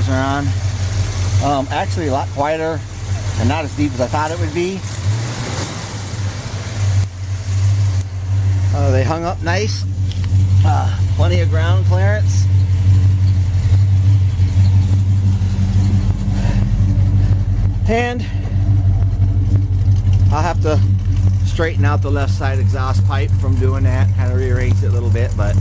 tires are on. Actually a lot quieter and not as deep as I thought it would be. They hung up nice. Plenty of ground clearance. And I'll have to straighten out the left side exhaust pipe from doing that. Kind of rearranged it a little bit, but